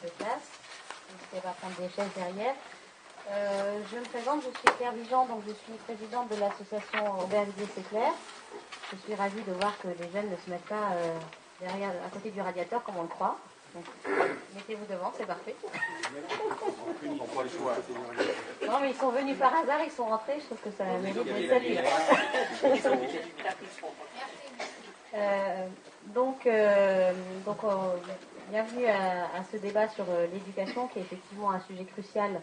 de classe. On va prendre des chaises derrière. Je me présente, je suis Claire Vigeant, donc je suis présidente de l'association Aubervilliers C'est Clair. Je suis ravie de voir que les jeunes ne se mettent pas derrière, à côté du radiateur comme on le croit. Donc, mettez-vous devant, c'est parfait. Non, mais ils sont venus par hasard, ils sont rentrés, je trouve que ça mérite de saluer. Bienvenue à ce débat sur l'éducation, qui est effectivement un sujet crucial,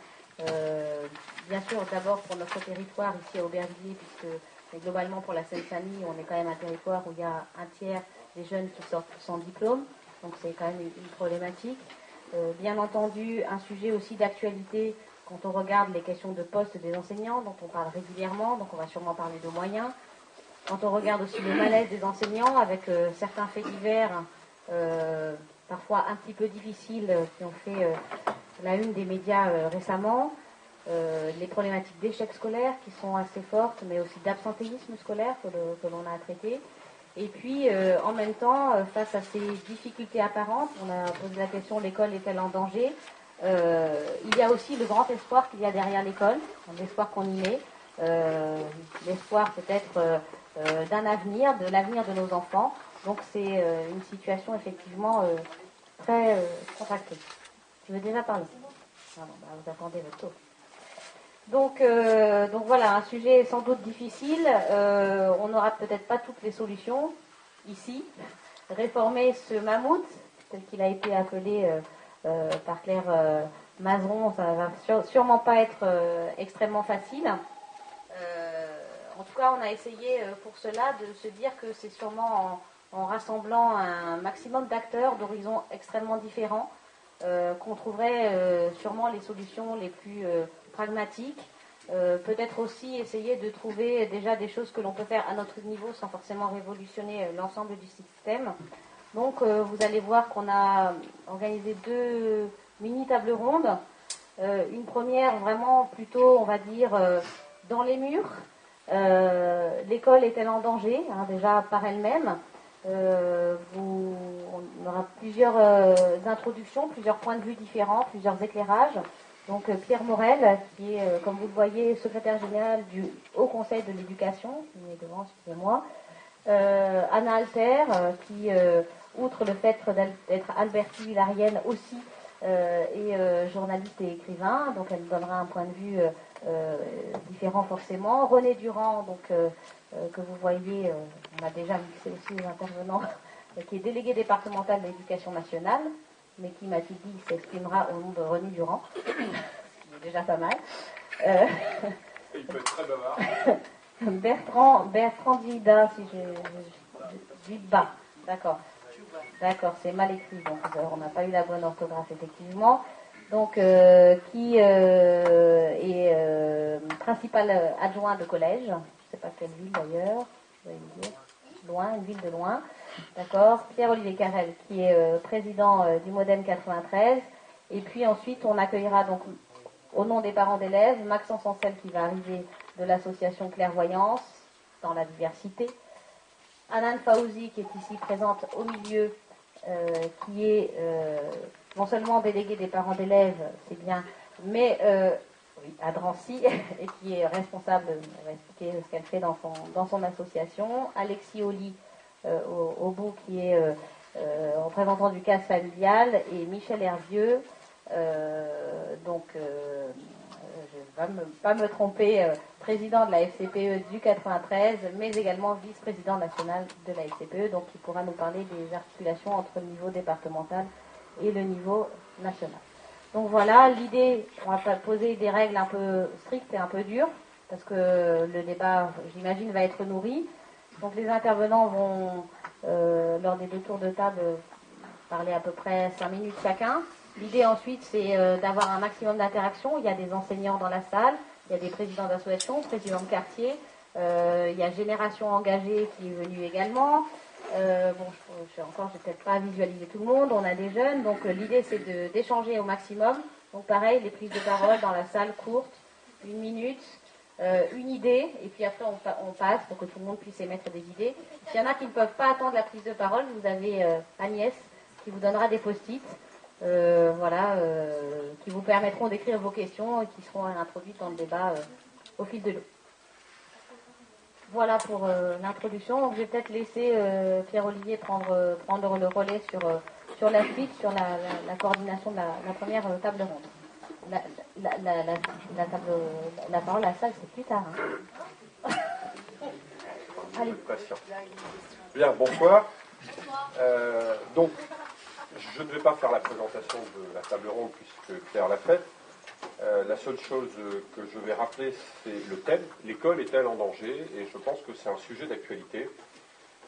bien sûr d'abord pour notre territoire ici à Aubervilliers, puisque globalement pour la Seine-Saint-Denis, on est quand même un territoire où il y a un tiers des jeunes qui sortent sans diplôme, donc c'est quand même une problématique. Bien entendu, un sujet aussi d'actualité quand on regarde les questions de poste des enseignants, dont on parle régulièrement, donc on va sûrement parler de moyens. Quand on regarde aussi le malaise des enseignants, avec certains faits divers, parfois un petit peu difficiles, qui ont fait la une des médias récemment, les problématiques d'échec scolaire qui sont assez fortes, mais aussi d'absentéisme scolaire que l'on a à traiter. Et puis, en même temps, face à ces difficultés apparentes, on a posé la question, l'école est-elle en danger ? Il y a aussi le grand espoir qu'il y a derrière l'école, l'espoir qu'on y met, l'espoir peut-être d'un avenir, de l'avenir de nos enfants. Donc c'est une situation effectivement très contractée. Tu veux déjà parler ? Ah non, bah, vous attendez votre tour. Donc voilà, un sujet sans doute difficile. On n'aura peut-être pas toutes les solutions ici. Réformer ce mammouth, tel qu'il a été appelé par Claire Mazeron, ça va sûrement pas être extrêmement facile. En tout cas, on a essayé pour cela de se dire que c'est sûrement en rassemblant un maximum d'acteurs d'horizons extrêmement différents qu'on trouverait sûrement les solutions les plus pragmatiques. Peut-être aussi essayer de trouver déjà des choses que l'on peut faire à notre niveau sans forcément révolutionner l'ensemble du système. Donc vous allez voir qu'on a organisé 2 mini-tables rondes. Une première vraiment plutôt, on va dire, dans les murs. L'école est-elle en danger, déjà par elle-même. On aura plusieurs introductions, plusieurs points de vue différents, plusieurs éclairages. Donc Pierre Morel, qui est, comme vous le voyez, secrétaire général du Haut Conseil de l'Éducation, qui est devant, excusez-moi. Anna Alter, qui, outre le fait d'être albertivillarienne aussi, est journaliste et écrivain, donc elle donnera un point de vue différent forcément. René Durand, donc, que vous voyez, on a déjà mixé aussi les intervenants, qui est délégué départemental de l'éducation nationale, mais qui m'a dit s'exprimera au nom de René Durand, ce qui est déjà pas mal. Il peut être très bavard. Bertrand Dida, si je dis bas, d'accord. D'accord, c'est mal écrit, donc on n'a pas eu la bonne orthographe, effectivement. Donc, qui est principal adjoint de collège, je ne sais pas quelle ville d'ailleurs, je vais le dire, loin, une ville de loin. D'accord. Pierre-Olivier Carrel, qui est président du Modem 93. Et puis ensuite, on accueillera donc, au nom des parents d'élèves, Maxence Ancel, qui va arriver de l'association Clairvoyance, dans la diversité. Anan Faouzi, qui est ici présente au milieu, qui est non seulement déléguée des parents d'élèves, c'est bien, mais à Drancy, et qui est responsable, elle va expliquer ce qu'elle fait dans son association. Alexis Oli, au bout, qui est représentant du CAS familial, et Michel Hervieux, je ne vais pas me tromper, président de la FCPE du 93, mais également vice-président national de la FCPE, donc qui pourra nous parler des articulations entre le niveau départemental et le niveau national. Donc voilà, l'idée, on va poser des règles un peu strictes et un peu dures, parce que le débat, j'imagine, va être nourri. Donc les intervenants vont, lors des 2 tours de table, parler à peu près 5 minutes chacun. L'idée ensuite, c'est d'avoir un maximum d'interaction. Il y a des enseignants dans la salle, il y a des présidents d'associations, présidents de quartier, il y a Génération Engagée qui est venue également. Je vais peut-être pas visualiser tout le monde, on a des jeunes, donc l'idée c'est d'échanger au maximum. Donc pareil, les prises de parole dans la salle courtes, 1 minute, une idée, et puis après on passe pour que tout le monde puisse émettre des idées. S'il y en a qui ne peuvent pas attendre la prise de parole, vous avez Agnès qui vous donnera des post-it. qui vous permettront d'écrire vos questions et qui seront introduites dans le débat au fil de l'eau. Voilà pour l'introduction. Donc, je vais peut-être laisser Pierre-Olivier prendre le relais sur la suite, sur la coordination de la première table ronde. La parole à la salle, c'est plus tard. Hein. Allez. Bien, bonsoir. Donc, je ne vais pas faire la présentation de la table ronde puisque Claire l'a faite. La seule chose que je vais rappeler, c'est le thème. L'école est-elle en danger? Et je pense que c'est un sujet d'actualité.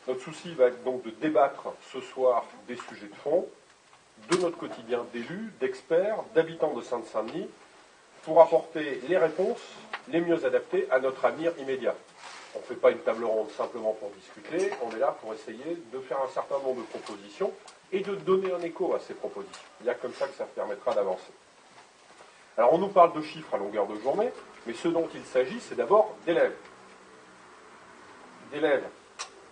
Notre souci va être donc de débattre ce soir des sujets de fond, de notre quotidien d'élus, d'experts, d'habitants de Seine-Saint-Denis, pour apporter les réponses les mieux adaptées à notre avenir immédiat. On ne fait pas une table ronde simplement pour discuter, on est là pour essayer de faire un certain nombre de propositions et de donner un écho à ces propositions. Il y a comme ça que ça permettra d'avancer. Alors on nous parle de chiffres à longueur de journée, mais ce dont il s'agit, c'est d'abord d'élèves. D'élèves,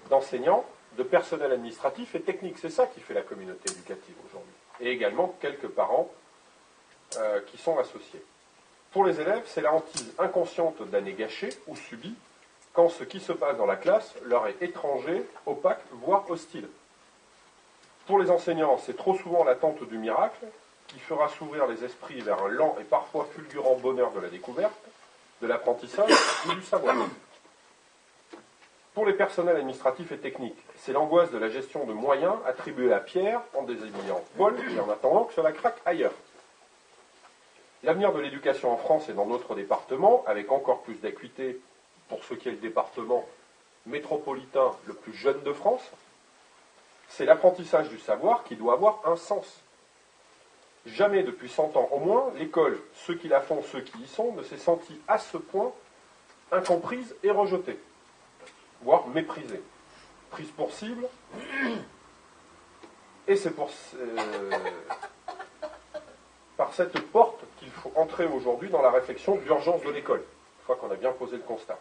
d'enseignants, de personnel administratif et technique. C'est ça qui fait la communauté éducative aujourd'hui. Et également quelques parents qui sont associés. Pour les élèves, c'est la hantise inconsciente d'années gâchées ou subies, quand ce qui se passe dans la classe leur est étranger, opaque, voire hostile. Pour les enseignants, c'est trop souvent l'attente du miracle, qui fera s'ouvrir les esprits vers un lent et parfois fulgurant bonheur de la découverte, de l'apprentissage ou du savoir. Pour les personnels administratifs et techniques, c'est l'angoisse de la gestion de moyens attribués à Pierre en désignant Paul et en attendant que cela craque ailleurs. L'avenir de l'éducation en France et dans notre département, avec encore plus d'acuité pour ce qui est le département métropolitain le plus jeune de France, c'est l'apprentissage du savoir qui doit avoir un sens. Jamais depuis 100 ans au moins, l'école, ceux qui la font, ceux qui y sont, ne s'est sentie à ce point incomprise et rejetée, voire méprisée. Prise pour cible, et c'est par cette porte qu'il faut entrer aujourd'hui dans la réflexion d'urgence de l'école, une fois qu'on a bien posé le constat.